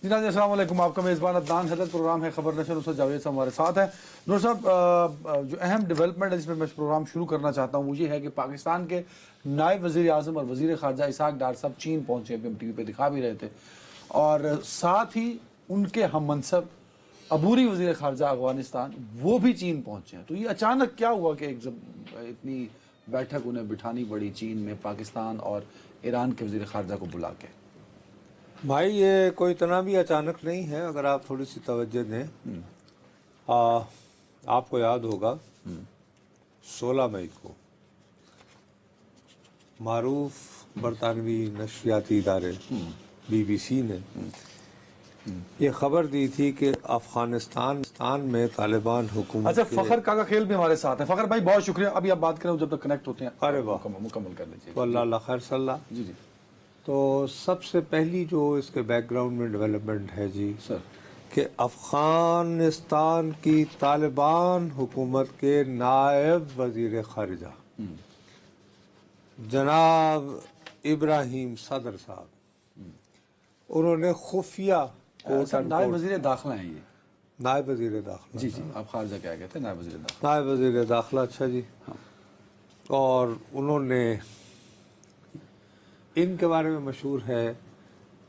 جی ناظرین السلام علیکم، آپ کا میزبان عدنان حضرت، پروگرام ہے خبر نشر، نصرت جاوید صاحب ہمارے ساتھ ہیں۔ نور صاحب، جو اہم ڈیولپمنٹ ہے جس میں پروگرام شروع کرنا چاہتا ہوں وہ یہ ہے کہ پاکستان کے نائب وزیر اعظم اور وزیر خارجہ اسحاق ڈار صاحب چین پہنچے، ابھی ہم ٹی وی پہ دکھا بھی رہے تھے، اور ساتھ ہی ان کے ہم منصب عبوری وزیر خارجہ افغانستان وہ بھی چین پہنچے ہیں۔ تو یہ اچانک کیا ہوا کہ اتنی بیٹھک انہیں بٹھانی پڑی چین میں پاکستان اور ایران کے وزیر خارجہ کو بلا کے؟ بھائی یہ کوئی اتنا بھی اچانک نہیں ہے، اگر آپ تھوڑی سی توجہ دیں۔ آپ کو یاد ہوگا 16 مئی کو معروف برطانوی نشریاتی ادارے BBC نے یہ خبر دی تھی کہ افغانستان میں طالبان حکومت اچھا، فخر کاکا خیل بھی ہمارے ساتھ ہیں۔ فخر بھائی بہت شکریہ، ابھی آپ بات کریں جب تک کنیکٹ ہوتے ہیں۔ ارے واہ، مکمل کر لیجیے۔ تو اللہ خیر صلی اللہ۔ جی جی تو سب سے پہلی جو اس کے بیک گراؤنڈ میں ڈیولپمنٹ ہے جی سر، کہ افغانستان کی طالبان حکومت کے نائب وزیر خارجہ جناب ابراہیم صدر صاحب، انہوں نے خفیہ نائب وزیر داخلہ ہیں یہ؟ نائب وزیر داخلہ، جی جی، آپ خارجہ کیا کہتے ہیں؟ نائب وزیر داخلہ۔ نائب وزیر داخلہ، اچھا جی۔ اور انہوں نے، ان کے بارے میں مشہور ہے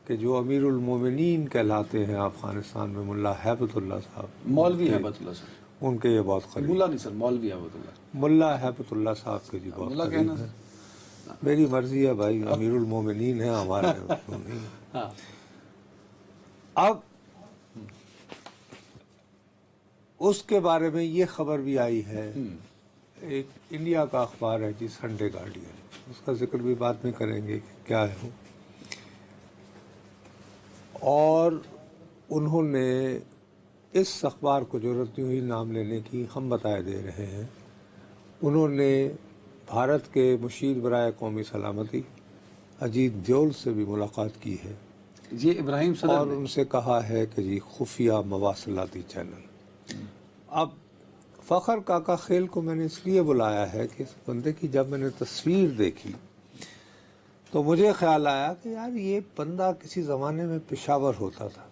کہ جو امیر المومنین کہلاتے ہیں افغانستان میں، ملا ہیبت اللہ صاحب، مولوی ہیبت اللہ صاحب، ان کے یہ بہت قریب، ملا نہیں سر، مولوی ہیبت اللہ، ملا ہیبت اللہ صاحب کے جی بہت ملا قریب کہنا ہے۔ میری مرضی ہے بھائی، امیر المومنین ہیں ہمارے نہیں۔ ہاں اب اس کے بارے میں یہ خبر بھی آئی ہے، ایک انڈیا کا اخبار ہے جی، سنڈے گارڈین، اس کا ذکر بھی بعد میں کریں گے کہ کیا ہے وہ، اور انہوں نے اس اخبار کو ضرورت نہیں ہوئی نام لینے کی، ہم بتائے دے رہے ہیں، انہوں نے بھارت کے مشیر برائے قومی سلامتی اجیت ڈیول سے بھی ملاقات کی ہے، یہ ابراہیم صدر اور نے؟ ان سے کہا ہے کہ جی خفیہ مواصلاتی چینل۔ اب فخر کاکا خیل کو میں نے اس لیے بلایا ہے کہ اس بندے کی جب میں نے تصویر دیکھی تو مجھے خیال آیا کہ یار یہ بندہ کسی زمانے میں پشاور ہوتا تھا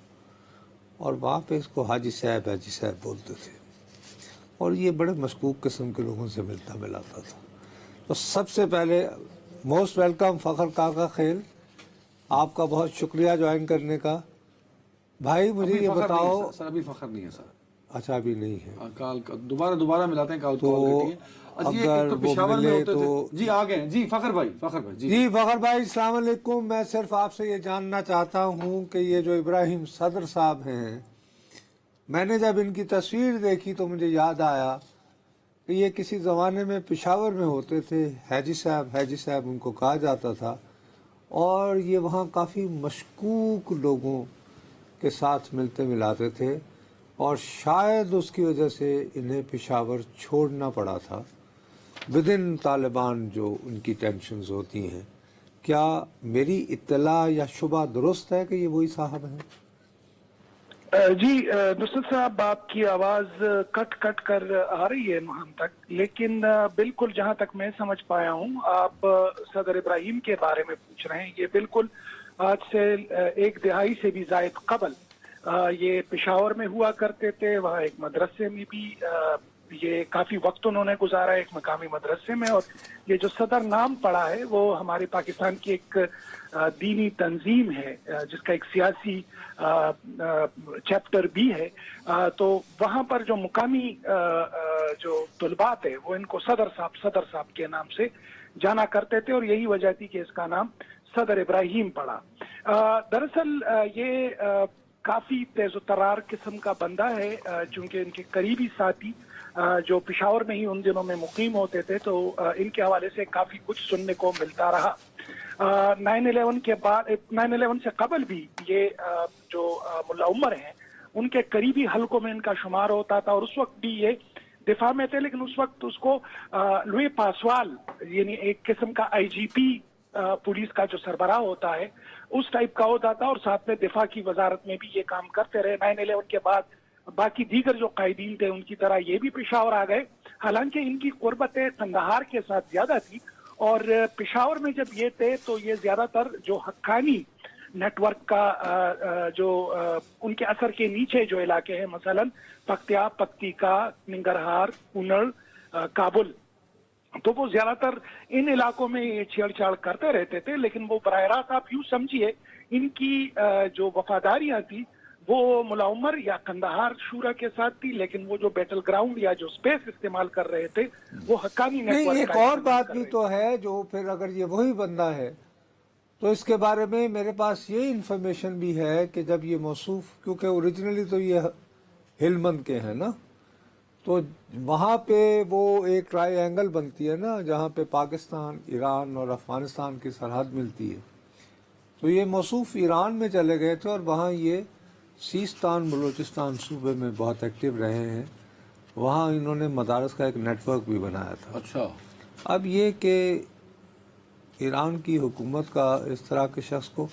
اور وہاں پہ اس کو حاجی صاحب بولتے تھے، اور یہ بڑے مشکوک قسم کے لوگوں سے ملتا ملاتا تھا۔ تو سب سے پہلے موسٹ ویلکم فخر کاکا خیل، آپ کا بہت شکریہ جوائن کرنے کا۔ بھائی مجھے یہ بتاؤ، سر ابھی فخر نہیں ہے سر، اچھا ابھی نہیں ہے، کال دوبارہ ملاتے ہیں، کال تو کٹی ہے۔ اگر تو وہ پشاور میں ملے ہوتے تھے تو جی، آ گئے جی فخر بھائی جی جی فخر بھائی السلام علیکم۔ میں صرف آپ سے یہ جاننا چاہتا ہوں کہ یہ جو ابراہیم صدر صاحب ہیں، میں نے جب ان کی تصویر دیکھی تو مجھے یاد آیا کہ یہ کسی زمانے میں پشاور میں ہوتے تھے، حاجی صاحب ان کو کہا جاتا تھا، اور یہ وہاں کافی مشکوک لوگوں کے ساتھ ملتے ملاتے تھے، اور شاید اس کی وجہ سے انہیں پشاور چھوڑنا پڑا تھا ودن طالبان، جو ان کی ٹینشنز ہوتی ہیں۔ کیا میری اطلاع یا شبہ درست ہے کہ یہ وہی صاحب ہیں؟ جی نصرت صاحب، آپ کی آواز کٹ کر آ رہی ہے ہم تک، لیکن بالکل جہاں تک میں سمجھ پایا ہوں آپ صدر ابراہیم کے بارے میں پوچھ رہے ہیں۔ یہ بالکل آج سے 1 دہائی سے بھی زائد قبل یہ پشاور میں ہوا کرتے تھے، وہاں ایک مدرسے میں بھی یہ کافی وقت انہوں نے گزارا ایک مقامی مدرسے میں، اور یہ جو صدر نام پڑا ہے وہ ہمارے پاکستان کی ایک دینی تنظیم ہے جس کا ایک سیاسی چیپٹر بھی ہے، تو وہاں پر جو مقامی جو طلبات ہے وہ ان کو صدر صاحب کے نام سے جانا کرتے تھے، اور یہی وجہ تھی کہ اس کا نام صدر ابراہیم پڑا۔ دراصل یہ کافی تیز و ترار قسم کا بندہ ہے، چونکہ ان کے قریبی ساتھی جو پشاور میں ہی ان دنوں میں مقیم ہوتے تھے، تو ان کے حوالے سے کافی کچھ سننے کو ملتا رہا۔ 9/11 کے بعد، 9/11 سے قبل بھی یہ جو ملا عمر ہیں ان کے قریبی حلقوں میں ان کا شمار ہوتا تھا، اور اس وقت بھی یہ دفاع میں تھے، لیکن اس وقت اس کو لوئی پاسوال، یعنی ایک قسم کا IGP پولیس کا جو سربراہ ہوتا ہے اس ٹائپ کا ہوتا تھا، اور ساتھ میں دفاع کی وزارت میں بھی یہ کام کرتے رہے۔ 9/11 کے بعد باقی دیگر جو قائدین تھے ان کی طرح یہ بھی پشاور آ گئے، حالانکہ ان کی قربت قندھار کے ساتھ زیادہ تھی، اور پشاور میں جب یہ تھے تو یہ زیادہ تر جو حقانی نیٹ ورک کا جو ان کے اثر کے نیچے جو علاقے ہیں، مثلاً پکتیا، پکتیکا، ننگرہار، کنڑ، کابل، تو وہ زیادہ تر ان علاقوں میں یہ چھیڑ چھاڑ کرتے رہتے تھے، لیکن وہ براہ راست آپ یوں سمجھیے ان کی جو وفاداریاں تھی وہ ملا عمر یا قندھار شورا کے ساتھ تھی، لیکن وہ جو بیٹل گراؤنڈ یا جو سپیس استعمال کر رہے تھے وہ حقانی نیٹ نہیں، ورک ایک کا اور استعمال بات کر بھی رہے تو ہے جو پھر اگر یہ وہی بندہ ہے تو اس کے بارے میں میرے پاس یہ انفارمیشن بھی ہے کہ جب یہ موصوف، کیونکہ اوریجنلی تو یہ ہلمند کے ہیں نا، تو وہاں پہ وہ ایک ٹرائی اینگل بنتی ہے نا جہاں پہ پاکستان، ایران اور افغانستان کی سرحد ملتی ہے، تو یہ موصوف ایران میں چلے گئے تھے اور وہاں یہ سیستان بلوچستان صوبے میں بہت ایکٹیو رہے ہیں، وہاں انہوں نے مدارس کا ایک نیٹ ورک بھی بنایا تھا۔ اچھا، اب یہ کہ ایران کی حکومت کا اس طرح کے شخص کو،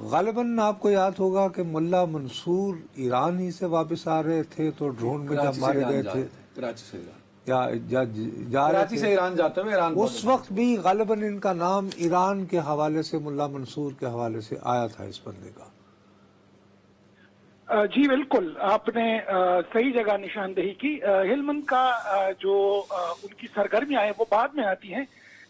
غالباً آپ کو یاد ہوگا کہ ملا منصور ایران ہی سے واپس آ رہے تھے تو ڈرون میں جب کراچی سے مارے ایران گئے جا تھے رہے تھے، کراچی سے ایران، یا جا رہے کراچی سے تھے، ایران جاتے ہوئے ایران اس وقت بھی غالباً ان کا نام ایران کے حوالے سے، ملا منصور کے حوالے سے آیا تھا اس بندے کا۔ جی بالکل، آپ نے صحیح جگہ نشاندہی کی۔ ہلمند کا جو ان کی سرگرمیاں ہیں وہ بعد میں آتی ہیں،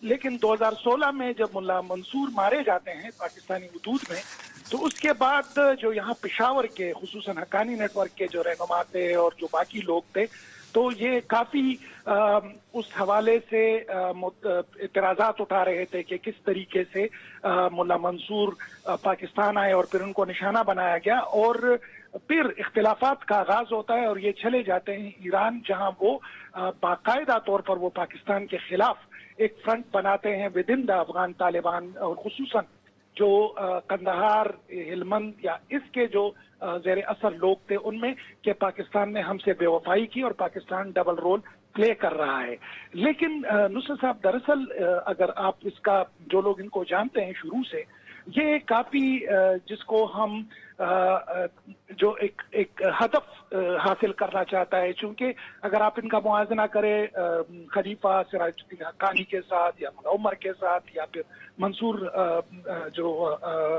لیکن 2016 میں جب ملا منصور مارے جاتے ہیں پاکستانی حدود میں، تو اس کے بعد جو یہاں پشاور کے خصوصاً حقانی نیٹ ورک کے جو رہنما تھے اور جو باقی لوگ تھے، تو یہ کافی اس حوالے سے اعتراضات اٹھا رہے تھے کہ کس طریقے سے ملا منصور پاکستان آئے اور پھر ان کو نشانہ بنایا گیا، اور پھر اختلافات کا آغاز ہوتا ہے اور یہ چلے جاتے ہیں ایران، جہاں وہ باقاعدہ طور پر وہ پاکستان کے خلاف ایک فرنٹ بناتے ہیں ودن دا افغان طالبان، اور خصوصاً جو قندھار، ہلمند یا اس کے جو زیر اثر لوگ تھے ان میں، کہ پاکستان نے ہم سے بے وفائی کی اور پاکستان ڈبل رول پلے کر رہا ہے۔ لیکن نصرت صاحب، دراصل اگر آپ اس کا، جو لوگ ان کو جانتے ہیں شروع سے، یہ کافی جس کو ہم جو ایک ہدف حاصل کرنا چاہتا ہے، چونکہ اگر آپ ان کا موازنہ کریں خلیفہ سراج الدین حقانی کے ساتھ یا ملا عمر کے ساتھ یا پھر منصور جو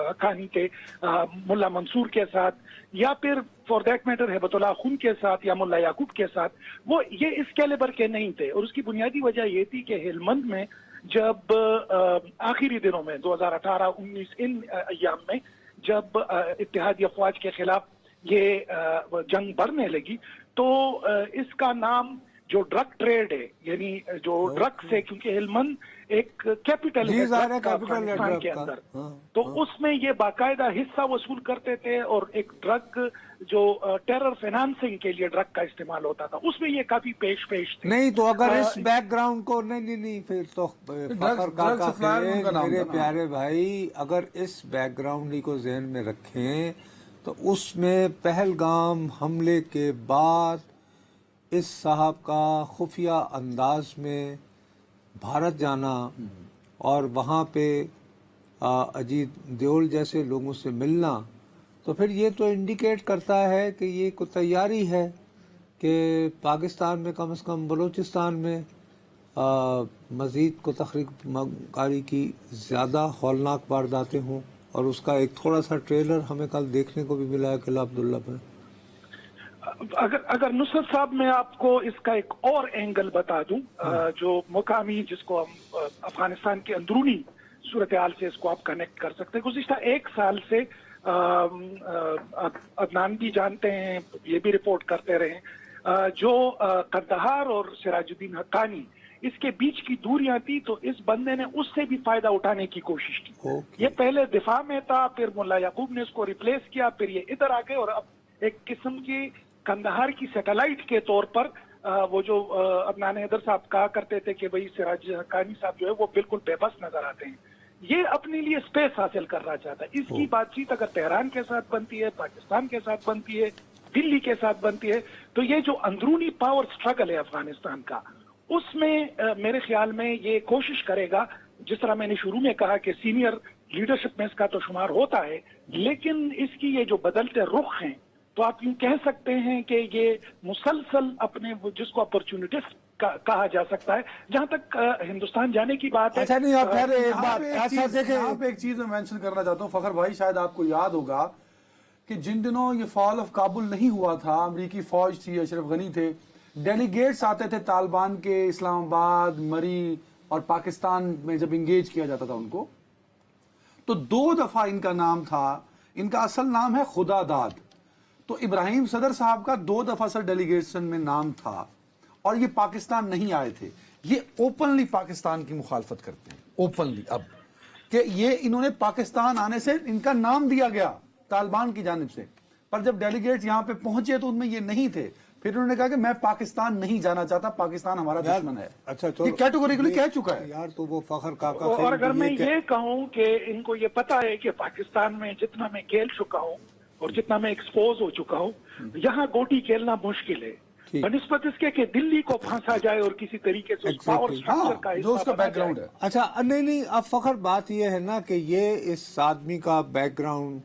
حقانی کے ملا منصور کے ساتھ، یا پھر فار دیٹ میٹر ہیبت اللہ خون کے ساتھ یا ملا یعقوب کے ساتھ، وہ یہ اس کیلیبر کے نہیں تھے، اور اس کی بنیادی وجہ یہ تھی کہ ہلمند میں جب آخری دنوں میں 2018-19 ان ایام میں جب اتحادی افواج کے خلاف یہ جنگ بڑھنے لگی، تو اس کا نام جو ڈرگ ٹریڈ ہے، یعنی جو ڈرگ سے، کیونکہ ہلمند ایک کیپٹل ہے ڈرگ کا افغانستان کے اندر، تو اس میں یہ باقاعدہ حصہ وصول کرتے تھے، اور ایک ڈرگ جو ٹیرر فائنانسنگ کے لیے ڈرگ کا استعمال ہوتا تھا، اس میں یہ کافی پیش تھے۔ نہیں تو اگر اس بیک گراؤنڈ کو نہیں پھر تو فخر کاکا کے میرے پیارے بھائی، اگر اس بیک گراؤنڈ ہی کو ذہن میں رکھیں تو اس میں پہلگام حملے کے بعد اس صاحب کا خفیہ انداز میں بھارت جانا اور وہاں پہ اجیت دیول جیسے لوگوں سے ملنا، تو پھر یہ تو انڈیکیٹ کرتا ہے کہ یہ کوئی تیاری ہے کہ پاکستان میں کم از کم بلوچستان میں مزید کو تخریب کاری کی زیادہ ہولناک وارداتیں ہوں، اور اس کا ایک تھوڑا سا ٹریلر ہمیں کل دیکھنے کو بھی ملا ہے قلعہ عبداللہ پہ۔ اگر نصرت صاحب میں آپ کو اس کا ایک اور اینگل بتا دوں، جو مقامی، جس کو ہم افغانستان کے اندرونی صورتحال سے اس کو آپ کنیکٹ کر سکتے ہیں۔ گزشتہ ایک سال سے عدنان بھی جانتے ہیں، یہ بھی رپورٹ کرتے رہے، جو قندھار اور سراج الدین حقانی اس کے بیچ کی دوریاں تھی، تو اس بندے نے اس سے بھی فائدہ اٹھانے کی کوشش کی۔ یہ پہلے دفاع میں تھا، پھر ملا یعقوب نے اس کو ریپلیس کیا، پھر یہ ادھر آ گئے، اور اب ایک قسم کی قندھار کی سیٹلائٹ کے طور پر وہ جو عدنان حیدر صاحب کہا کرتے تھے کہ بھئی سراج حقانی صاحب جو ہے وہ بالکل بے بس نظر آتے ہیں، یہ اپنے لیے سپیس حاصل کرنا چاہتا ہے۔ اس کی بات چیت اگر تہران کے ساتھ بنتی ہے، پاکستان کے ساتھ بنتی ہے، دلی کے ساتھ بنتی ہے، تو یہ جو اندرونی پاور سٹرگل ہے افغانستان کا، اس میں میرے خیال میں یہ کوشش کرے گا، جس طرح میں نے شروع میں کہا کہ سینئر لیڈرشپ میں اس کا تو شمار ہوتا ہے، لیکن اس کی یہ جو بدلتے رخ ہیں، تو آپ یوں کہہ سکتے ہیں کہ یہ مسلسل اپنے جس کو اپرچونٹسٹ कहा जा सकता है। जहां तक हिंदुस्तान जाने की बात है, अच्छा नहीं, आप खैर एक यहाँ बात पे एक ऐसा चीज- देखें, यहाँ पे एक चीज मैं मेंशन करना चाहता हूँ फखर भाई, शायद आपको याद होगा कि जिन दिनों ये फॉल ऑफ काबुल नहीं हुआ था, अमरीकी फौज थी, अशरफ गनी थे, डेलीगेट्स आते थे तालिबान के इस्लामाबाद, मरी और पाकिस्तान में जब इंगेज किया जाता था उनको, तो 2 दफा इनका नाम था, इनका असल नाम है खुदादाद। तो इब्राहिम सदर साहब का 2 दफा सर डेलीगेशन में नाम था और ये पाकिस्तान नहीं आए थे। ये ओपनली पाकिस्तान की मुखालफत करते हैं, ओपनली, अब कि ये इन्होंने पाकिस्तान आने से इनका नाम दिया गया तालिबान की जानिब से, पर जब डेलीगेट्स यहाँ पे पहुंचे तो उनमें ये नहीं थे। फिर उन्होंने कहा कि मैं पाकिस्तान नहीं जाना चाहता, पाकिस्तान हमारा दुश्मन है। अच्छा ये कैटेगोरिकली कह चुका है यार, तो वो फखर काका और अगर मैं ये ये कहूं कि इनको ये पता है कि पाकिस्तान में जितना मैं खेल चुका हूं और जितना मैं एक्सपोज हो चुका हूं, यहाँ गोटी खेलना मुश्किल है ठीक। बनिस्बत इसके कि दिल्ली को फांसा जाए और किसी तरीके से उस पावर Exactly. स्ट्रक्चर का हाँ, हिस्सा जो उसका बना बैकग्राउंड जाए। है। अच्छा नहीं, अब फखर बात ये है ना कि ये इस आदमी का बैकग्राउंड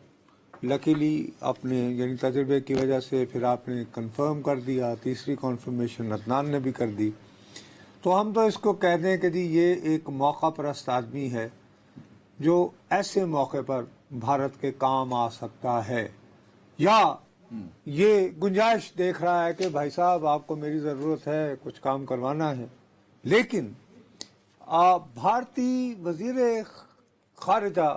लकीली अपने यानी तजुर्बे की वजह से फिर आपने कंफर्म कर दिया, तीसरी कंफर्मेशन अदनान ने भी कर दी, तो हम तो इसको कह दें कि जी ये एक मौका परस्त आदमी है जो ऐसे मौके पर भारत के काम आ सकता है, या ये गुंजाइश देख रहा है कि भाई साहब आपको मेरी ज़रूरत है, कुछ काम करवाना है। लेकिन भारतीय वजीर खारजा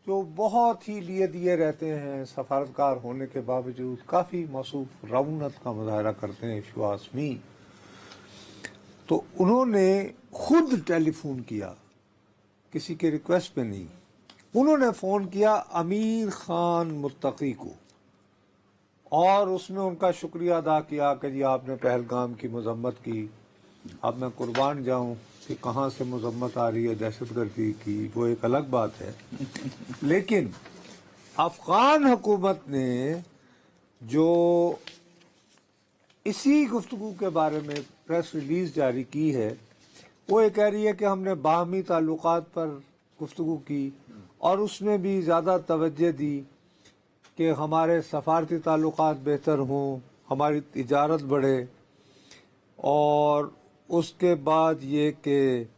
जो बहुत ही लिए दिए रहते हैं, सफारतकार होने के बावजूद काफ़ी मौसूफ रौनक का मुजाहरा करते हैं, विश्वास में, तो उन्होंने खुद टेलीफोन किया, किसी के रिक्वेस्ट पे नहीं, उन्होंने फ़ोन किया अमीर खान मुत्तकी को और उसमें उनका शुक्रिया अदा किया कि जी आपने पहलगाम की मजम्मत की। अब मैं कुर्बान जाऊं कि कहाँ से मजम्मत आ रही है दहशतगर्दी की, वो एक अलग बात है। लेकिन अफगान हुकूमत ने जो इसी गुफ्तगू के बारे में प्रेस रिलीज जारी की है, वो ये कह रही है कि हमने बाहमी ताल्लुकात पर गुफ्तगू की और उसमें भी ज़्यादा तवज्जो दी कि हमारे सफारती ताल्लुकात बेहतर हों, हमारी तिजारत बढ़े, और उसके बाद ये कि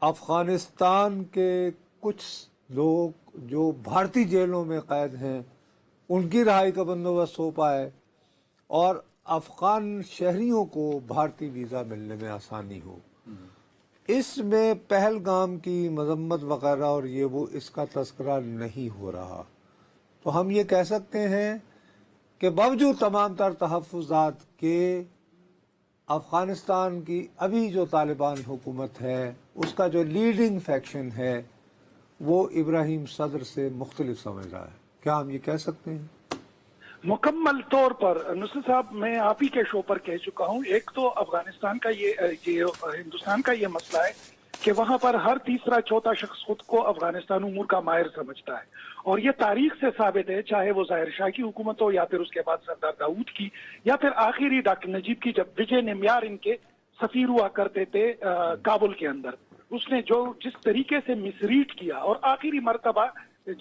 अफ़गानिस्तान के कुछ लोग जो भारतीय जेलों में कैद हैं उनकी रहाई का बंदोबस्त हो पाए और अफ़गान शहरियों को भारतीय वीज़ा मिलने में आसानी हो। इसमें पहलगाम की मजम्मत वगैरह और ये वो इसका तस्करा नहीं हो रहा। तो हम ये कह सकते हैं कि बावजूद तमाम तर तहफ़्फ़ुज़ात के अफ़गानिस्तान की अभी जो तालिबान हुकूमत है उसका जो लीडिंग फैक्शन है वो इब्राहिम सदर से मुख्तलिफ समझ रहा है। क्या हम ये कह सकते हैं? मुकम्मल तौर पर नुसरत साहब, मैं आप ही के शो पर कह चुका हूँ, एक तो अफगानिस्तान का ये हिंदुस्तान का ये मसला है कि वहां पर हर तीसरा चौथा शख्स खुद को अफगानिस्तान उमूर का माहिर समझता है, और ये तारीख से साबित है, चाहे वो जाहिर शाह की हुकूमत हो या फिर उसके बाद सरदार दाऊद की या फिर आखिरी डॉक्टर नजीब की, जब विजय निम्यार इनके सफीर हुआ करते थे काबुल के अंदर, उसने जो जिस तरीके से मिसरीड किया, और आखिरी मरतबा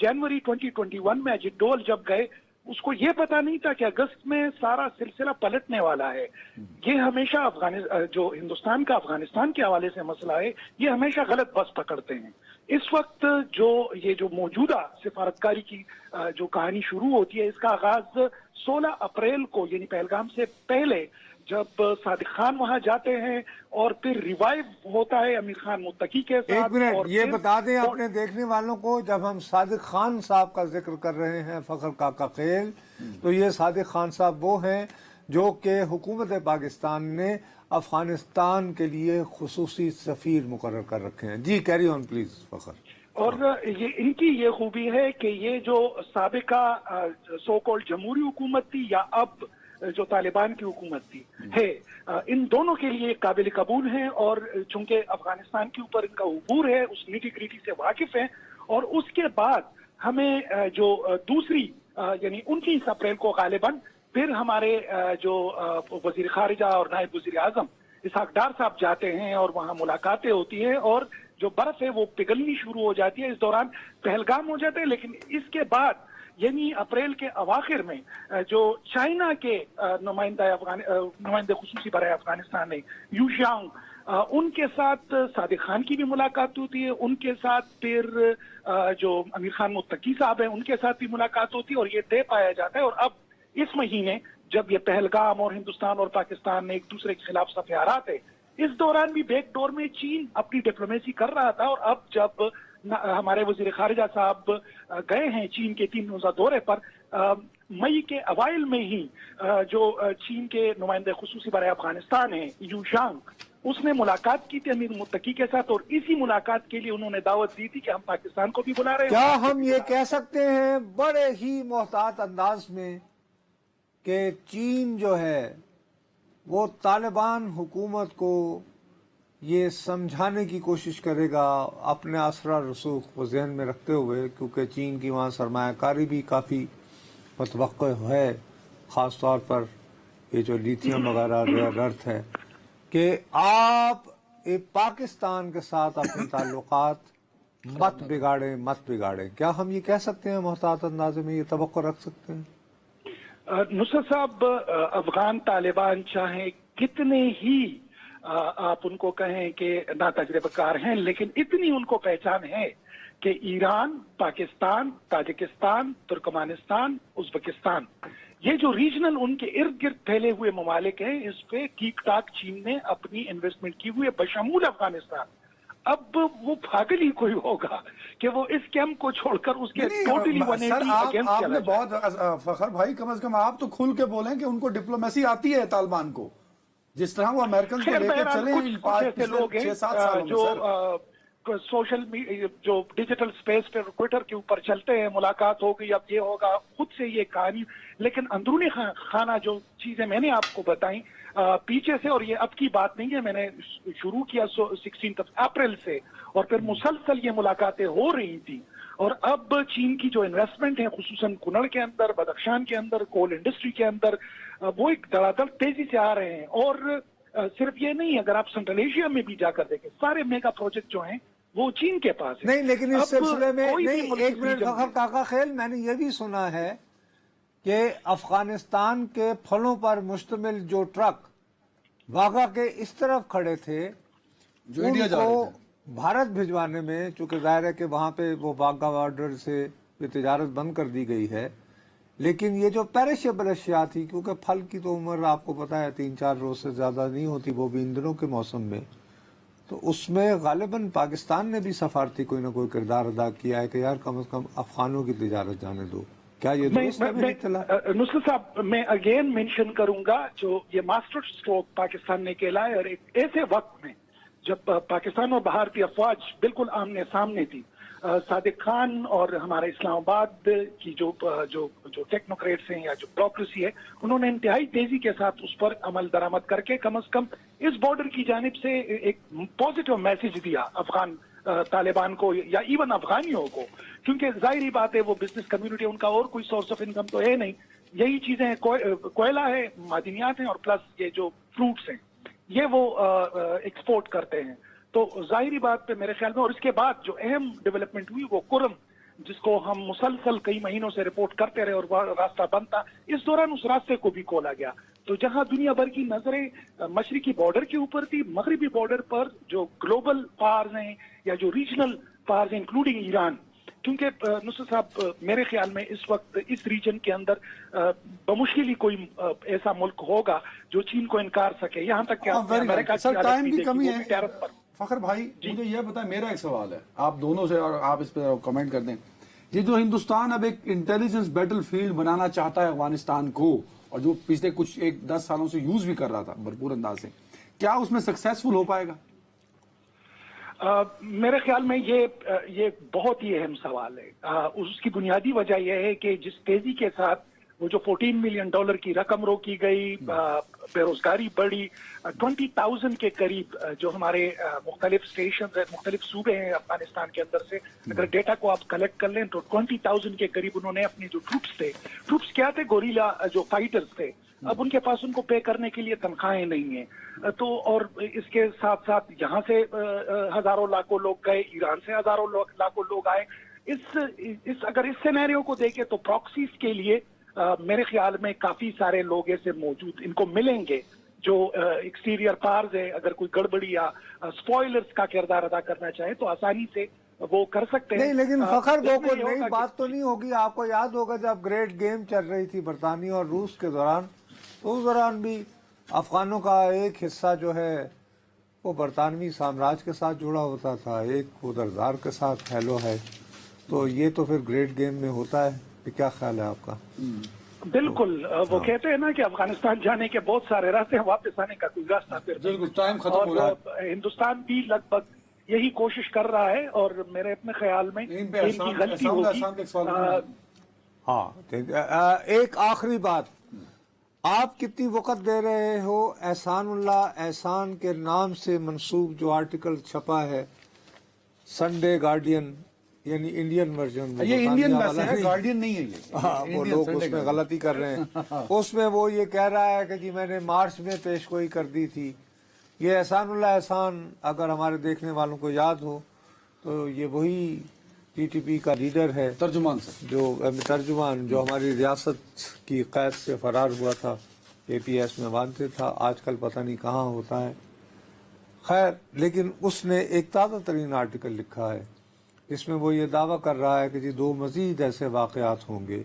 जनवरी 2021 में अजित डोल जब गए, उसको ये पता नहीं था कि अगस्त में सारा सिलसिला पलटने वाला है। ये हमेशा जो हिंदुस्तान का अफगानिस्तान के हवाले से मसला है, ये हमेशा गलत बस पकड़ते हैं। इस वक्त जो मौजूदा सिफारतकारी की जो कहानी शुरू होती है, इसका आगाज 16 अप्रैल को यानी पहलगाम से पहले जब सादिक खान वहां जाते हैं और फिर रिवाइव होता है अमीर खान मुत्तकी के साथ। एक मिनट और ये फिर बता दें अपने देखने वालों को, जब हम सादिक खान साहब का जिक्र कर रहे हैं फखर काका खेल, तो ये सादिक खान साहब वो हैं जो कि हुकूमत पाकिस्तान ने अफगानिस्तान के लिए खुसूसी सफीर मुकर्रर कर रखे हैं। जी कैरी ऑन प्लीज फखर। और ये इनकी ये खूबी है कि ये जो साबिका सो कॉल्ड जमहूरी हुकूमत थी या अब जो तालिबान की हुकूमत थी है, इन दोनों के लिए काबिल कबूल हैं, और चूंकि अफगानिस्तान के ऊपर इनका उबूर है, उस नीटी ग्रीटी से वाकिफ है। और उसके बाद हमें जो दूसरी यानी 29 अप्रैल को गालिबन फिर हमारे जो वजीर खारिजा और नायब वजीर आजम इसहाक डार साहब जाते हैं और वहां मुलाकातें होती हैं, और जो बर्फ है वो पिघलनी शुरू हो जाती है। इस दौरान पहलगाम हो जाते हैं, लेकिन इसके बाद یعنی اپریل کے اواخر میں جو چائنا کے نمائندے خصوصی برائے افغانستان ہے یو شانگ، ان کے ساتھ صادق خان کی بھی ملاقات ہوتی ہے، ان کے ساتھ پھر جو امیر خان متقی صاحب ہیں ان کے ساتھ بھی ملاقات ہوتی ہے، اور یہ طے پایا جاتا ہے۔ اور اب اس مہینے جب یہ پہلگام اور ہندوستان اور پاکستان نے ایک دوسرے کے خلاف صفحات ہے، اس دوران بھی بیک ڈور میں چین اپنی ڈپلومیسی کر رہا تھا، اور اب جب ہمارے وزیر خارجہ صاحب گئے ہیں چین کے 3 روزہ دورے پر، مئی کے اوائل میں ہی جو چین کے نمائندے خصوصی برائے افغانستان ہیں یو شانگ، اس نے ملاقات کی تھی امیر متقی کے ساتھ، اور اسی ملاقات کے لیے انہوں نے دعوت دی تھی کہ ہم پاکستان کو بھی بلا رہے ہیں۔ کیا ہم یہ کہہ سکتے ہیں بڑے ہی محتاط انداز میں کہ چین جو ہے وہ طالبان حکومت کو یہ سمجھانے کی کوشش کرے گا اپنے اسرار رسوخ کو ذہن میں رکھتے ہوئے، کیونکہ چین کی وہاں سرمایہ کاری بھی کافی متوقع ہے، خاص طور پر یہ جو لیتھیم وغیرہ ریئر ارتھ ہے، کہ آپ پاکستان کے ساتھ اپنے تعلقات مت بگاڑیں؟ کیا ہم یہ کہہ سکتے ہیں محتاط انداز میں، یہ توقع رکھ سکتے ہیں؟ نصرت صاحب، افغان طالبان چاہے کتنے ہی آپ ان کو کہیں کہ ناتجربہ کار ہیں، لیکن اتنی ان کو پہچان ہے کہ Iran, Pakistan, Tajikistan, Turkmenistan, Uzbekistan, یہ جو ریجنل ان کے ارد گرد پھیلے ہوئے ممالک ہیں، اس پہ ٹھیک ٹاک چین نے اپنی انویسٹمنٹ کی ہوئی ہے بشمول افغانستان۔ اب وہ پاگل ہی کوئی ہوگا کہ وہ اس کیمپ کو چھوڑ کر اس کے ٹوٹلی آپ نے بہت فخر بھائی، کم از کم آپ تو کھل کے بولیں کہ ان کو ڈپلومیسی آتی ہے طالبان کو، جس طرح وہ امریکن کو لے کے چلے ایسے لوگ ہیں 6-7 سالوں جو سوشل جو ڈیجیٹل سپیس پہ ٹویٹر کے اوپر چلتے ہیں، ملاقات ہو گئی، اب یہ ہوگا، خود سے یہ کہانی، لیکن اندرونی خانہ جو چیزیں میں نے آپ کو بتائیں پیچھے سے، اور یہ اب کی بات نہیں ہے، میں نے شروع کیا 16 اپریل سے، اور پھر مسلسل یہ ملاقاتیں ہو رہی تھی، اور اب چین کی جو انویسٹمنٹ ہے خصوصاً کنڑ کے اندر، بدخشان کے اندر، کول انڈسٹری کے اندر، وہ ایک دھڑادھڑ تیزی سے آ رہے ہیں۔ اور صرف یہ نہیں، اگر آپ سینٹرل ایشیا میں بھی جا کر دیکھیں، سارے میگا پروجیکٹ جو ہیں وہ چین کے پاس ہے۔ نہیں، لیکن اس سلسلے میں نہیں، ایک منٹ فخر فخر کاکا خیل، میں نے یہ بھی سنا ہے کہ افغانستان کے پھلوں پر مشتمل جو ٹرک واگا کے اس طرف کھڑے تھے جو انڈیا جا رہے تھے، بھارت بھجوانے میں، چونکہ ظاہر ہے کہ وہاں پہ وہ واگا بارڈر سے یہ تجارت بند کر دی گئی ہے، لیکن یہ جو پیرشیبل اشیاء تھی، کیونکہ پھل کی تو عمر آپ کو پتا ہے 3-4 روز سے زیادہ نہیں ہوتی، وہ بھی ان دنوں کے موسم میں، تو اس میں غالباً پاکستان نے بھی سفارتی کوئی نہ کوئی کردار ادا کیا ہے کہ یار کم از کم افغانوں کی تجارت جانے دو۔ کیا یہ درست ہے؟ نصرت صاحب، میں اگین مینشن کروں گا، جو یہ ماسٹر اسٹروک پاکستان نے کھیلا ہے، اور ایک ایسے وقت میں جب پاکستان اور بھارتی افواج بالکل آمنے سامنے تھی، صادق خان اور ہمارے اسلام آباد کی جو ٹیکنوکریٹس ہیں یا جو بیوروکریسی ہے، انہوں نے انتہائی تیزی کے ساتھ اس پر عمل درآمد کر کے کم از کم اس بارڈر کی جانب سے ایک پازیٹیو میسج دیا افغان طالبان کو یا ایون افغانیوں کو، کیونکہ ظاہری بات ہے وہ بزنس کمیونٹی، ان کا اور کوئی سورس آف انکم تو ہے نہیں، یہی چیزیں ہیں، کوئلہ ہے، معدنیات ہیں، اور پلس یہ جو فروٹس ہیں یہ وہ ایکسپورٹ کرتے ہیں۔ تو ظاہری بات پہ میرے خیال میں، اور اس کے بعد جو اہم ڈیولپمنٹ ہوئی وہ کرم، جس کو ہم مسلسل کئی مہینوں سے رپورٹ کرتے رہے اور وہ راستہ بند تھا، اس دوران اس راستے کو بھی کھولا گیا۔ تو جہاں دنیا بھر کی نظریں مشرقی بارڈر کے اوپر تھی، مغربی بارڈر پر جو گلوبل پاورز ہیں یا جو ریجنل پاورز ہیں انکلوڈنگ ایران، کیونکہ نصرت صاحب میرے خیال میں اس وقت اس ریجن کے اندر بمشکل ہی کوئی ایسا ملک ہوگا جو چین کو انکار سکے، یہاں تک کہ امریکہ کی ٹائم بھی کمی ہے۔ ٹیرف پر فخر بھائی مجھے یہ بتائیں، میرا ایک سوال ہے آپ دونوں سے، اور آپ اس پہ کمنٹ کر دیں، یہ جو ہندوستان اب ایک انٹیلیجنس بیٹل فیلڈ بنانا چاہتا ہے افغانستان کو، اور جو پچھلے کچھ 10 سالوں سے یوز بھی کر رہا تھا بھرپور انداز سے، کیا اس میں سکسیسفل ہو پائے گا؟ میرے خیال میں یہ بہت ہی اہم سوال ہے۔ اس کی بنیادی وجہ یہ ہے کہ جس تیزی کے ساتھ وہ جو $14 ملین کی رقم روکی گئی، بے روزگاری بڑھی، 20,000 کے قریب جو ہمارے مختلف اسٹیشن ہیں، مختلف صوبے ہیں افغانستان کے اندر سے، اگر ڈیٹا کو آپ کلیکٹ کر لیں تو 20,000 کے قریب انہوں نے اپنے جو ٹروپس کیا تھے، گوریلا جو فائٹرز تھے، اب ان کے پاس ان کو پے کرنے کے لیے تنخواہیں نہیں ہیں، تو اور اس کے ساتھ ساتھ یہاں سے ہزاروں لاکھوں لوگ گئے، ایران سے ہزاروں لاکھوں لوگ آئے، अगर इस सिनेरियो को देखें तो प्रॉक्सीज के लिए मेरे ख्याल में काफी सारे लोग ऐसे मौजूद इनको मिलेंगे जो एक्सटीरियर पार्स है, अगर कोई गड़बड़ी या स्पॉयलर्स का किरदार अदा करना चाहे तो आसानी से वो कर सकते हैं। नहीं, लेकिन फखर इसमें को ये होगा नई कि- बात तो नहीं होगी। आपको याद होगा जब ग्रेट गेम चल रही थी बरतानिया और रूस के दौरान, तो उस दौरान भी अफगानों का एक हिस्सा जो है वो बरतानवी साम्राज्य के साथ जुड़ा होता था, एक वो दरदार के साथ फैलो है। तो ये तो फिर ग्रेट गेम में होता है। ये क्या ख्याल है आपका? बिल्कुल, वो कहते हैं ना कि अफगानिस्तान जाने के बहुत सारे रास्ते हैं, वापस आने का कोई रास्ता फिर नहीं। बिल्कुल, टाइम खत्म हो रहा है। और हिंदुस्तान भी लगभग यही कोशिश कर रहा है और मेरे अपने ख्याल में इन पे इनकी गलती होगी। आसान का एक सवाल करना है। हाँ, एक आखिरी बात, आप कितनी वक़्त दे रहे हो एहसानुल्लाह एहसान के नाम से मंसूब जो आर्टिकल छपा है संडे गार्डियन, यानी इंडियन वर्जन? ये इंडियन वैसे है, गार्डियन नहीं है ये। हाँ, वो इंडियन लोग संडे उसमें गलती कर रहे हैं। उसमें वो ये कह रहा है कि जी मैंने मार्च में पेशगोई कर दी थी। ये एहसानुल्लाह एहसान, अगर हमारे देखने वालों को याद हो तो ये वही टीटीपी का लीडर है, तर्जुमान से तर्जुमान जो हमारी रियासत की कैद से फरार हुआ था, एपीएस में वांछित था, आजकल पता नहीं कहाँ होता है। खैर, लेकिन उसने एक ताज़ा तरीन आर्टिकल लिखा है, इसमें वो ये दावा कर रहा है कि जी 2 मजीद ऐसे वाक़यात होंगे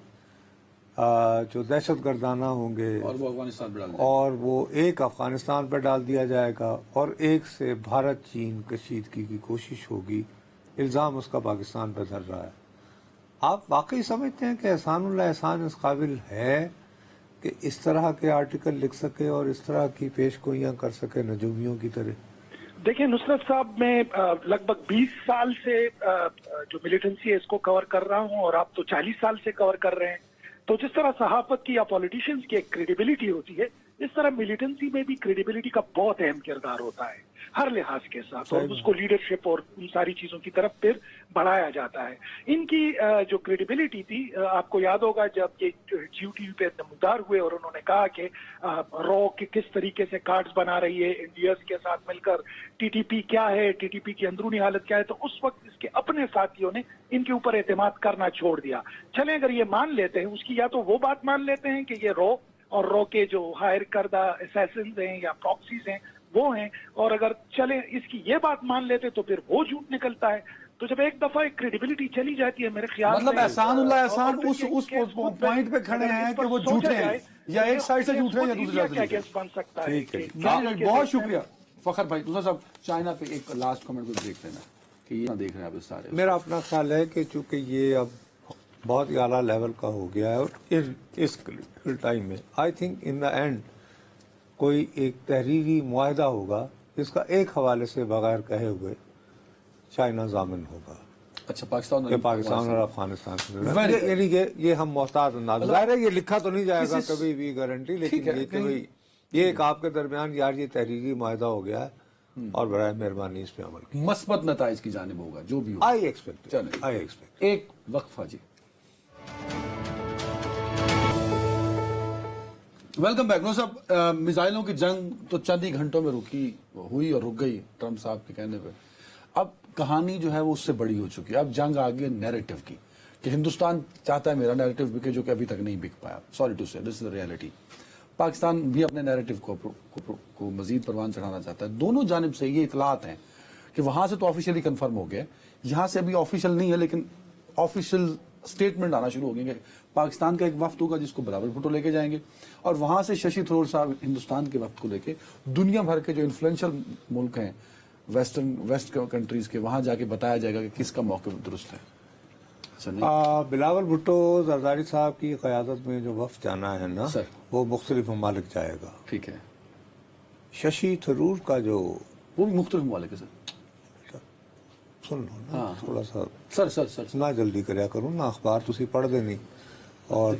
जो दहशत गर्दाना होंगे और वो अफगानिस्तान पे डाल दिया। और वो एक अफगानिस्तान पर डाल दिया जाएगा और एक से भारत चीन कशीदगी की कोशिश होगी। इल्ज़ाम उसका पाकिस्तान पर धर रहा है। आप वाकई समझते हैं कि एहसानुल्लाह एहसान इस काबिल है कि इस तरह के आर्टिकल लिख सके और इस तरह की पेशगोइयाँ कर सके नजूमियों की तरह? देखिए नुसरत साहब, मैं लगभग 20 साल से जो मिलिटेंसी है इसको कवर कर रहा हूं और आप तो 40 साल से कवर कर रहे हैं। तो जिस तरह सहाफत की या पॉलिटिशियंस की एक क्रेडिबिलिटी होती है, इस तरह मिलिटेंसी में भी क्रेडिबिलिटी का बहुत अहम किरदार होता है हर लिहाज के साथ, और उसको लीडरशिप और उन सारी चीजों की तरफ फिर बढ़ाया जाता है। इनकी जो क्रेडिबिलिटी थी, आपको याद होगा जब ये जियो टीवी पे नमदार हुए और उन्होंने कहा कि रॉ के किस तरीके से कार्ड्स बना रही है इंडियस के साथ मिलकर, टीटीपी क्या है, टीटीपी की अंदरूनी हालत क्या है, तो उस वक्त इसके अपने साथियों ने इनके ऊपर एतमाद करना छोड़ दिया। चले अगर ये मान लेते हैं, उसकी या तो वो बात मान लेते हैं कि ये रॉ और रॉ के जो हायर करदा असैसिन्स हैं या प्रॉक्सीज हैं वो हैं, और अगर चले इसकी ये बात मान लेते तो फिर वो झूठ निकलता है। तो जब एक दफा एक क्रेडिबिलिटी चली जाती है, मेरे ख्याल मतलब में एहसानुल्लाह एहसान और फिर उस ये पॉइंट पे खड़े हैं कि वो सोचा झूठे हैं, जाए, या एक साइड से तो झूठे हैं या खुद दूसरी इंडिया साइड के से अगेंस्ट बन सकता है। ठीक है। कि- बहुत शुक्रिया फखर भाई। दूसरा साहब, चाइना पे एक लास्ट कमेंट को देख लेना कि ये ना देख रहे हैं आप इस सारे। मेरा अपना ख्याल है कि चूंकि ये अब बहुत ही आला लेवल का हो गया है और इस टाइम में I think in the end कोई एक तहरीरी मुआहदा होगा जिसका एक हवाले से बगैर कहे हुए चाइना जामिन होगा अच्छा, पाकिस्तान कि पाकिस्तान और अफगानिस्तान Very से, यानी कि ये हम मोहताज अंदाज, ज़ाहिर है ये लिखा तो नहीं जाएगा किसी- कभी भी गारंटी, लेकिन ठीक है, ये कि कहीं- भाई ये एक आपके दरमियान यार ये तहरीरी मुआहदा हो गया है और बराए मेहरबानी इस पे अमल की। मस्बत नताइज की जानिब होगा जो भी हो। आई एक्सपेक्ट चलिए। आई एक्सपेक्ट एक वक्फा जी। Welcome back. नो साहब, मिसाइलों की जंग तो चंद ही घंटों में हुई और रुक गई ट्रम्प साहब के कहने पे। अब कहानी जो है वो उससे बड़ी हो चुकी है। अब जंग आ गई नैरेटिव की कि हिंदुस्तान चाहता है मेरा नैरेटिव बिके, जो कि अभी तक नहीं बिक पाया। सॉरी टू से, this is the reality. Pakistan भी अपने नैरेटिव को मजीद परवान चढ़ाना चाहता है। दोनों जानिब से ये इतलात हैं कि वहां से तो ऑफिशियली कंफर्म हो गया, यहाँ से अभी ऑफिशियल नहीं है, लेकिन ऑफिशियल स्टेटमेंट आना शुरू हो गए कि पाकिस्तान का एक वफ्द होगा जिसको बिलावल भुट्टो लेके जाएंगे, और वहां से शशि थरूर साहब हिंदुस्तान के वफ्द को लेके दुनिया भर के जो इन्फ्लुएंशियल मुल्क हैं वेस्ट कंट्रीज के, वहां जाके बताया जाएगा कि किसका मौके दुरुस्त है। अच्छा नहीं, बिलावल भुट्टो जरदारी साहब की क़यादत में जो वफ्द जाना है ना सर, वो मुख्तलिफ ममालिक जाएगा। ठीक है, शशि थरूर का जो वो भी मुख्तलिफ ममालिक है सर। सुन लो ना, हाँ। थोड़ा सा सर ना जल्दी करया करो ना, अखबार तुसी पढ़ देनी और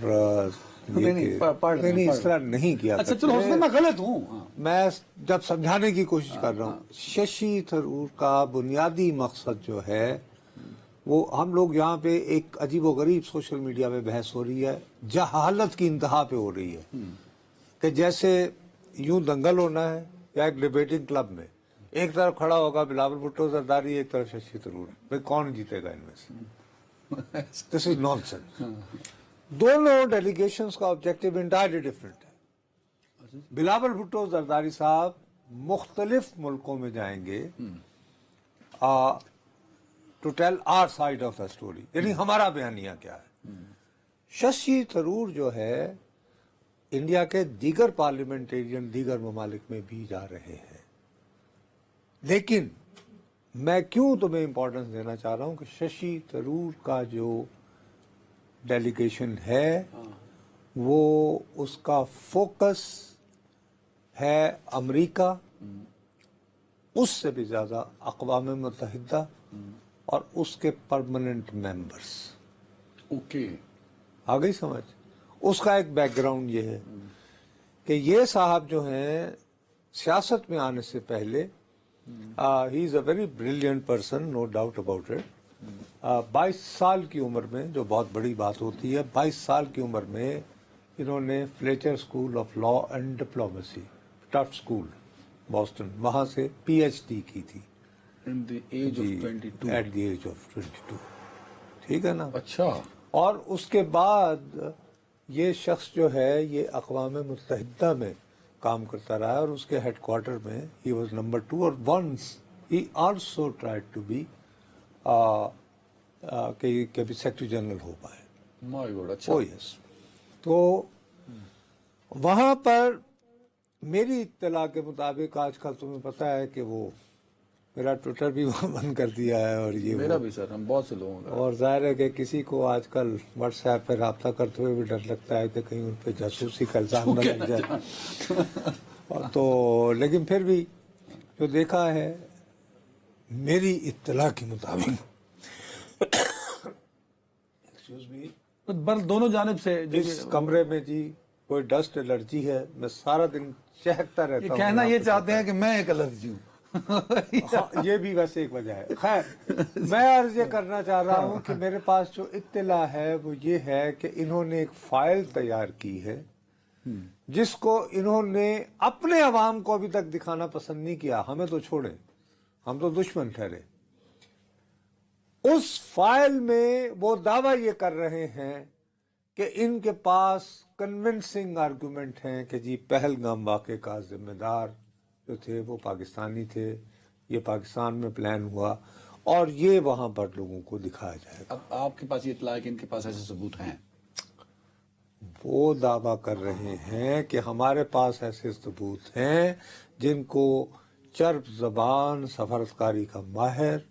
नहीं, पढ़ नहीं पढ़। इस तरह नहीं किया अच्छा करते। चलो, उसमें मैं गलत हूँ। हाँ। मैं जब समझाने की कोशिश कर रहा हूँ, शशि थरूर का बुनियादी मकसद जो है वो, हम लोग यहाँ पे एक अजीबोगरीब सोशल मीडिया पे बहस हो रही है, जहालत की इंतहा पे हो रही है कि जैसे यूं दंगल होना है या एक डिबेटिंग क्लब में एक तरफ खड़ा होगा बिलावल भुट्टो जरदारी, एक तरफ शशि थरूर, भाई कौन जीतेगा इनमें से? This is nonsense. दोनों डेलीगेशंस का ऑब्जेक्टिव इंटायरली डिफरेंट है। बिलावल भुट्टो जरदारी साहब मुख्तलिफ मुल्कों में जाएंगे to tell our side of the story, यानी हमारा बयानिया क्या है। शशि थरूर जो है इंडिया के दीगर पार्लियामेंटेरियन दीगर ममालिक में भी जा रहे हैं, लेकिन मैं क्यों तुम्हें इंपॉर्टेंस देना चाह रहा हूं कि शशि थरूर का जो डेलीगेशन है वो उसका फोकस है अमेरिका, उससे भी ज्यादा अक़वाम मुत्तहिदा और उसके परमानेंट मेंबर्स। ओके, आ गई समझ। उसका एक बैकग्राउंड ये है कि ये साहब जो हैं सियासत में आने से पहले ही is a very brilliant person, no doubt about it. 22 साल की उम्र में, जो बहुत बड़ी बात होती है, 22 साल की उम्र में इन्होंने Fletcher school of law and diplomacy, Tuft school Boston, वहां से PhD की थी in the age of 22, at the age of 22। ठीक है ना। अच्छा, और उसके बाद ये शख्स जो है ये अक़वाम मुत्तहिदा में काम करता रहा है और उसके हेडक्वार्टर में ही वॉज नंबर 2 और once he also tried to be कि कभी सेक्रेटरी जनरल हो पाए। माय गॉड, अच्छा। Oh yes. तो वहाँ पर मेरी इत्तला के मुताबिक आजकल तुम्हें पता है कि वो मेरा ट्विटर भी बंद कर दिया है और ये मेरा भी सर, हम बहुत से लोगों का। और जाहिर है कि किसी को आजकल व्हाट्सएप पे रब्ता करते हुए भी डर लगता है कि कहीं उन पे जासूसी का इल्जाम न लग जाए। और तो लेकिन फिर भी जो देखा है मेरी इत्तला के मुताबिक एक्सक्यूज मी, पर दोनों जानिब से इस कमरे में जी कोई डस्ट एलर्जी है, मैं सारा दिन चहकता रहता हूँ। कहना ये चाहते हैं कि मैं एक एलर्जी हूँ। हाँ, ये भी वैसे एक वजह है। खैर, मैं अर्ज ये करना चाह रहा हूँ कि मेरे पास जो इत्तला है वो ये है कि इन्होंने एक फाइल तैयार की है जिसको इन्होंने अपने अवाम को अभी तक दिखाना पसंद नहीं किया। हमें तो छोड़े, हम तो दुश्मन ठहरे। उस फाइल में वो दावा ये कर रहे हैं कि इनके पास कन्विंसिंग आर्गुमेंट हैं कि जी पहलगाम वाक़े का जिम्मेदार जो थे वो पाकिस्तानी थे, ये पाकिस्तान में प्लान हुआ और ये वहां पर लोगों को दिखाया जाएगा। अब आपके पास ये इत्तला है कि इनके पास ऐसे सबूत हैं? वो दावा कर रहे हैं कि हमारे पास ऐसे सबूत हैं जिनको चर्ब जबान सफरतकारी का माहिर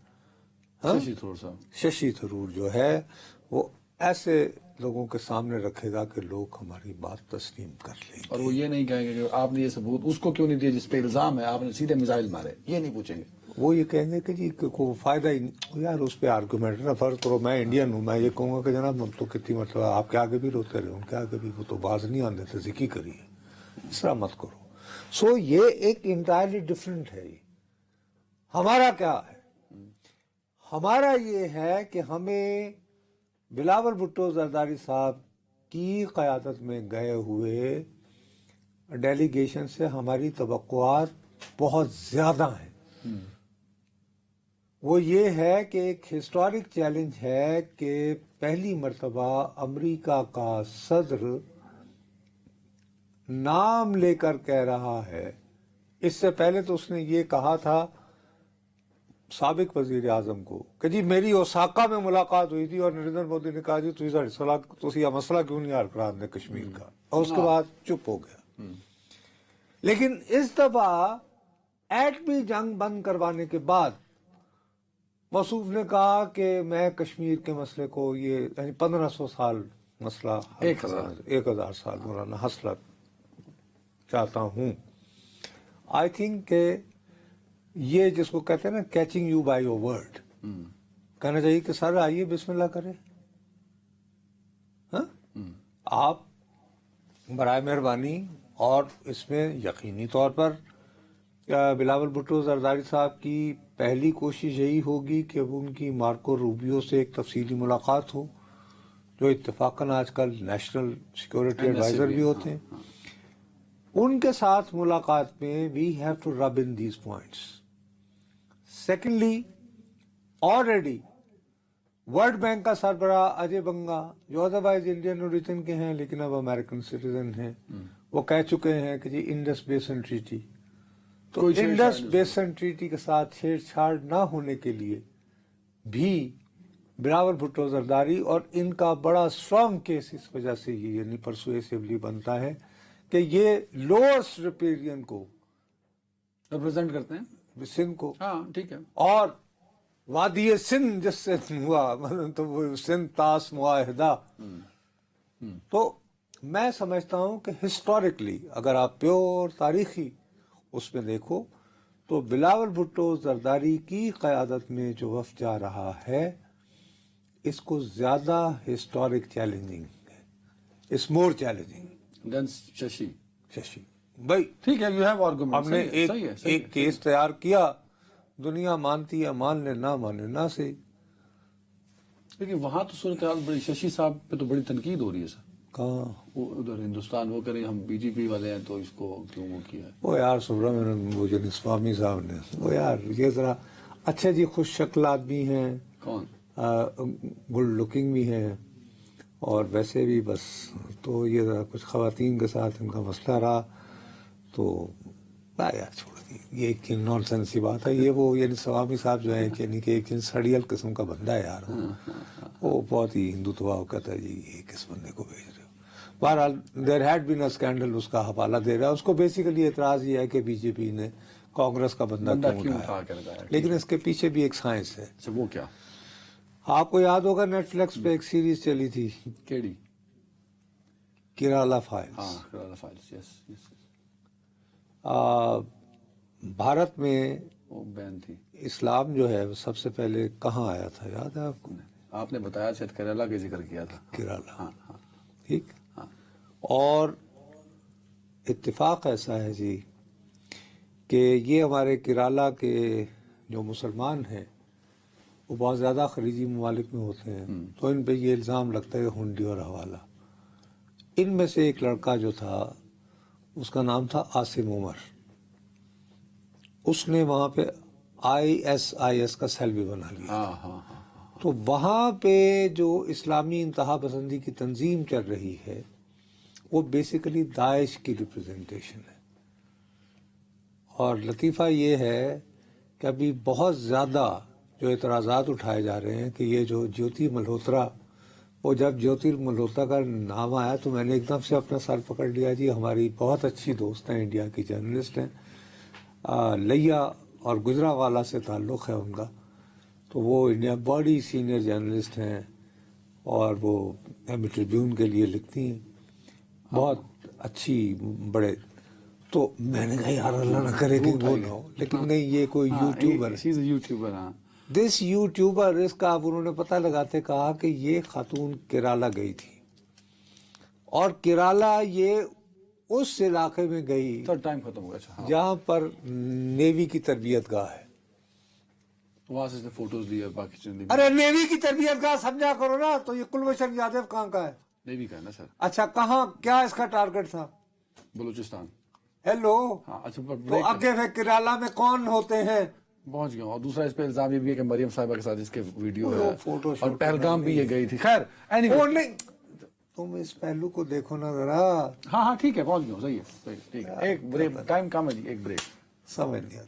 शशि थरूर साहब, शशि थरूर जो है वो ऐसे लोगों के सामने रखेगा कि लोग हमारी बात तस्लीम कर लेंगे। और वो ये नहीं कहेंगे कि आपने ये सबूत उसको क्यों नहीं दिया जिस पे इल्जाम है, आपने सीधे मिसाइल मारे, ये नहीं पूछेंगे। वो ये कहेंगे कि जी को फायदा ही नहीं यार, उस पर आर्गूमेंट ना फर्क करो। मैं इंडियन हूँ, मैं ये कहूँगा कि जनाब हम तो कितनी मतलब आपके आगे भी रोते रहे, उनके आगे भी वो तो बाज नहीं आने थे, जिक्र करिए, इस तरह मत करो। सो ये एक इंटायरली डिफरेंट है। ये हमारा क्या है, हमारा ये है कि हमें बिलावल भुट्टो जरदारी साहब की क़यादत में गए हुए डेलीगेशन से हमारी तवक्कुआत बहुत ज़्यादा हैं। वो ये है कि एक हिस्टोरिक चैलेंज है कि पहली मर्तबा अमेरिका का सदर नाम लेकर कह रहा है। इससे पहले तो उसने ये कहा था साबिक वजीर आजम को कि जी मेरी ओसाका में मुलाकात हुई थी और नरेंद्र मोदी ने कहा जी तुसी यह मसला क्यों नहीं हल करा दे कश्मीर का, और उसके बाद चुप हो गया। लेकिन इस दफा एटमी जंग बंद करवाने के बाद मसूफ ने कहा कि मैं कश्मीर के मसले को ये 1500 साल मसला 1000 साल मौलाना हसला चाहता हूं। आई थिंक के ये जिसको कहते हैं ना catching you by your word, कहना चाहिए कि सर आइए बिस्मिल्लाह करें। हाँ? आप बराए मेहरबानी, और इसमें यकीनी तौर पर बिलावल भुट्टो जरदारी साहब की पहली कोशिश यही होगी कि वो उनकी मार्को रूबियो से एक तफसीली मुलाकात हो, जो इत्तेफाकन आजकल नेशनल सिक्योरिटी एडवाइजर भी होते हैं। उनके साथ मुलाकात में we have to rub in these points. Secondly, already World Bank का सरबराह अजय बंगा, जो अदरवाइज इंडियन ओरिजिन के हैं लेकिन अब अमेरिकन सिटीजन हैं, वो कह चुके हैं कि जी इंडस बेसन ट्रीटी, तो कोई छेड़छाड़ इंडस नहीं। बेसन ट्रीटी के साथ छेड़छाड़ ना होने के लिए भी बिलावल भुट्टो जरदारी, और इनका बड़ा स्ट्रांग केस इस वजह से ही यानी परसुएसिवली बनता है कि ये लोअर रिपेरियन को, रिप्रेजेंट करते हैं। सिंध को, हाँ ठीक है। और वादी सिंध जिससे हुआ, मतलब तो वो सिंध तास मुआहिदा। तो मैं समझता हूं कि हिस्टोरिकली अगर आप प्योर तारीखी उसमें देखो तो बिलावल भुट्टो जरदारी की क़यादत में जो वफ़द जा रहा है इसको ज्यादा हिस्टोरिक चैलेंजिंग है, it's more challenging than Shashi. Shashi भाई। ठीक है, यू हैव आर्गुमेंट। हमने एक केस तैयार किया, दुनिया मानती है मान ले, ना माने ना सही। लेकिन वहां तो सूरत हाल बड़ी, शशि साहब पे तो बड़ी तनकीद हो रही है सर। कहाँ वो उधर हिंदुस्तान वो करें, हम बीजेपी वाले हैं तो इसको क्यों वो किया है। वो यार सुब्रमण्यम वो जो स्वामी साहब ने, वो यार ये जरा अच्छे जी खुश शक्ल आदमी हैं, कौन? गुड लुकिंग भी हैं, और वैसे भी बस, तो ये जरा कुछ खवातीन के साथ इनका मसला रहा, तो यार छोड़ दी, ये एक नॉनसेंस की बात है। ये वो यानी स्वामी साहब जो है यानी कि एक सड़ियल किस्म का बंदा है यार, वो बहुत ही हिंदुत्व कहता है जी ये किस बंदे को भेज रहे हो। बहरहाल there had been a scandal, उसका हवाला दे रहा है। उसको बेसिकली एतराज ये है कि बीजेपी ने कांग्रेस का बंदा क्यों उठाया, लेकिन इसके पीछे भी एक साइंस है। अच्छा वो क्या? आपको याद होगा नेटफ्लिक्स पे एक सीरीज चली थी केडी? केराला फाइल्स। हाँ Kerala files, yes yes. Bharat में वो बैन थी। इस्लाम जो है वो सबसे पहले कहाँ आया था, याद है आपको? आपने बताया शायद केरला का जिक्र किया था। केरला, हाँ हाँ ठीक। हाँ। और इत्तेफाक ऐसा है जी कि ये हमारे केरला के जो मुसलमान हैं वो बहुत ज़्यादा खलीजी ममालिक में होते हैं, तो इन पे ये इल्ज़ाम लगता है हुंडी और हवाला। इनमें से एक लड़का जो था उसका नाम था आसिम उमर, उसने वहाँ पे ISIS का सेल भी बना लिया। हाँ हाँ हाँ। तो वहाँ पे जो इस्लामी इंतहा पसंदी की तंजीम चल रही है वो बेसिकली दाइश की रिप्रेजेंटेशन है। और लतीफ़ा ये है कि अभी बहुत ज़्यादा जो एतराज़ात उठाए जा रहे हैं कि ये जो ज्योति मल्होत्रा, वो जब ज्योति मल्होत्रा का नाम आया तो मैंने एकदम से अपना सर पकड़ लिया जी। हमारी बहुत अच्छी दोस्त हैं, इंडिया की जर्नलिस्ट हैं, लिया और गुजरावाला से ताल्लुक़ है उनका, तो वो इंडिया बड़ी सीनियर जर्नलिस्ट हैं और वो एमी ट्रिब्यून के लिए लिखती हैं, बहुत अच्छी बड़े। तो मैंने कहा यार अल्लाह न करे कि वो ना हो, लेकिन नहीं, ये कोई यूट्यूबर है, यूट्यूबर। हाँ दिस यूट्यूबर, इसका उन्होंने पता लगाते कहा कि ये खातून केरला गई थी और केरला ये उस इलाके में गई तो टाइम खत्म हो गया। हाँ। जहाँ पर नेवी की तरबियत गाह है। वहां से फोटोज लिए बाकी चीजें। अरे नेवी की तरबियत गाह समझा करो ना, तो ये कुलभूषण यादव कहाँ का है? नेवी का है ना सर। अच्छा कहाँ, क्या इसका टारगेट था? बलूचिस्तान। हेलो। हाँ अच्छा। तो आगे फिर केरला में कौन होते हैं? पहुंच गया। और दूसरा इस पे इल्जाम ये भी है कि मरियम साहिबा के साथ इसके वीडियो है, फोटो और पहलगाम भी ये गई थी। खैर anyway। वो नहीं, तुम इस पहलू को देखो ना जरा। हाँ हाँ ठीक है, पहुंच गया, सही है, सही ठीक है। एक ब्रेक, टाइम कम है जी, एक ब्रेक। समझ लिया।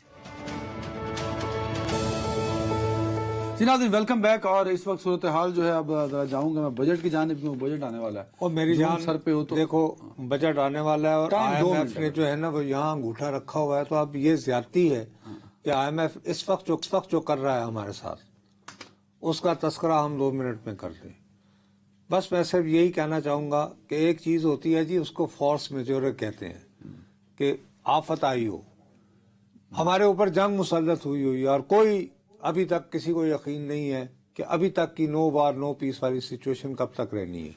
जी नाज़रीन वेलकम बैक। और इस वक्त सूरत हाल जो है, अब जरा जाऊंगा मैं बजट की जानिब, क्यों बजट आने वाला है और मेरी जून जान सर पे हो तो देखो बजट आने वाला है और टाइम 2 IMF मिनट ने जो है ना वो यहाँ अंगूठा रखा हुआ है, तो अब ये ज्यादती है कि IMF इस वक्त जो कर रहा है हमारे साथ उसका तस्करा हम 2 मिनट में कर दें। बस मैं सिर्फ यही कहना चाहूंगा कि एक चीज होती है जी, उसको फोर्स मेजोर कहते हैं, कि आफत आई हो, हमारे ऊपर जंग मुसल्लत हुई और कोई अभी तक किसी को यकीन नहीं है कि अभी तक की नो वार नो पीस वाली सिचुएशन कब तक रहनी है।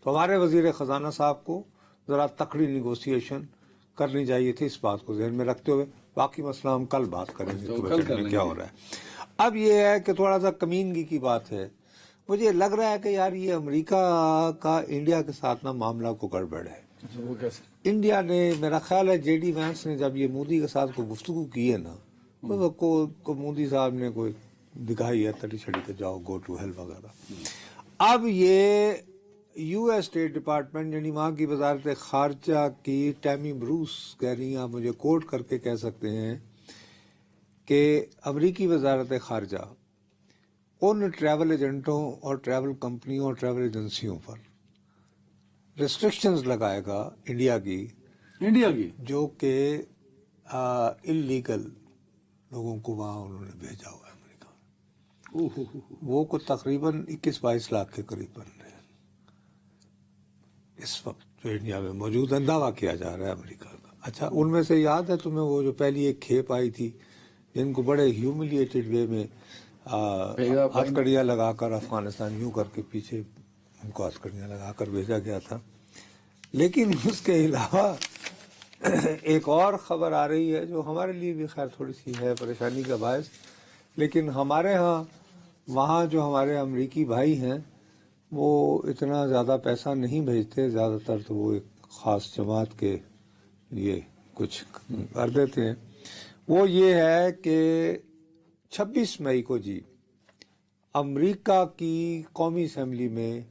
तो हमारे वजीर खजाना साहब को जरा तकड़ी निगोशिएशन करनी चाहिए थी, इस बात को ध्यान में रखते हुए। बाकी मसला हम कल बात करेंगे तो कि कल बजट कर में लेंगे। क्या हो रहा है। अब ये है कि थोड़ा सा कमीनगी की बात है। मुझे लग रहा है कि यार ये अमेरिका का इंडिया के साथ ना मामला को गड़बड़ है। वो कैसे? इंडिया ने, मेरा ख्याल है JD वैंस ने जब ये मोदी के साथ को गुफ्तगू की है ना, तो मोदी साहब ने कोई दिखाई है तड़ी छड़ी के जाओ गो टू हेल वगैरह। अब ये यूएस स्टेट डिपार्टमेंट यानी वहाँ की वजारत खारजा की टैमी ब्रूस कह रही हैं, आप मुझे कोट करके कह सकते हैं कि अमरीकी वजारत खारजा उन ट्रैवल एजेंटों और ट्रैवल कंपनियों और ट्रैवल एजेंसियों पर रिस्ट्रिक्शंस लगाएगा इंडिया की जो कि इलीगल लोगों को वहाँ उन्होंने भेजा हुआ है अमेरिका में। वो को तकरीबन 21-22 लाख के करीब बन रहे हैं इस वक्त जो इंडिया में मौजूद है, दावा किया जा रहा है अमेरिका का। अच्छा, उनमें से याद है तुम्हें वो जो पहली एक खेप आई थी जिनको बड़े ह्यूमिलिएटेड वे में हथकड़ियाँ लगाकर अफगानिस्तान यूं करके पीछे उनको हथकड़ियाँ लगाकर भेजा गया था। लेकिन उसके अलावा एक और ख़बर आ रही है जो हमारे लिए भी खैर थोड़ी सी है परेशानी का बायस, लेकिन हमारे यहाँ वहाँ जो हमारे अमरीकी भाई हैं वो इतना ज़्यादा पैसा नहीं भेजते, ज़्यादातर तो वो एक ख़ास जमात के लिए कुछ कर देते हैं। वो ये है कि 26 मई को जी अमेरिका की कौमी असम्बली में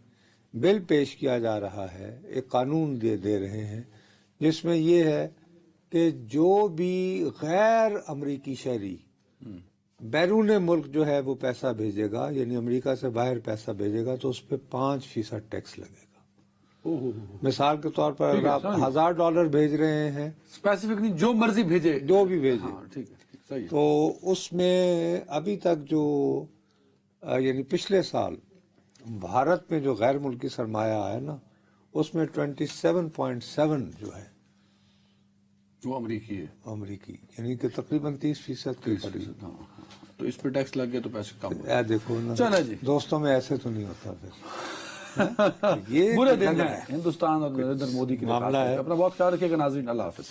बिल पेश किया जा रहा है, एक कानून दे रहे हैं जिसमें ये है कि जो भी गैर अमरीकी शहरी बैरून मुल्क जो है वो पैसा भेजेगा यानी अमेरिका से बाहर पैसा भेजेगा तो उस पर 5% टैक्स लगेगा। मिसाल के तौर पर अगर आप $1000 भेज रहे हैं, स्पेसिफिक नहीं, जो मर्जी भेजे, जो भी भेजे, ठीक है, सही है। तो उसमें अभी तक जो यानी पिछले साल भारत में जो गैर मुल्की सरमाया है ना उसमें 27.7 जो है जो अमरीकी है, अमरीकी यानी कि तकरीबन 30% के करीब। तो इस पे टैक्स लग गया तो पैसे कम हो। देखो ना, चलो जी, दोस्तों में ऐसे तो नहीं होता फिर। ये बुरे दिन है हिंदुस्तान और नरेंद्र मोदी के मामला है। अपना बहुत ख्याल रखिएगा नाज़रीन, अल्लाह हाफिज।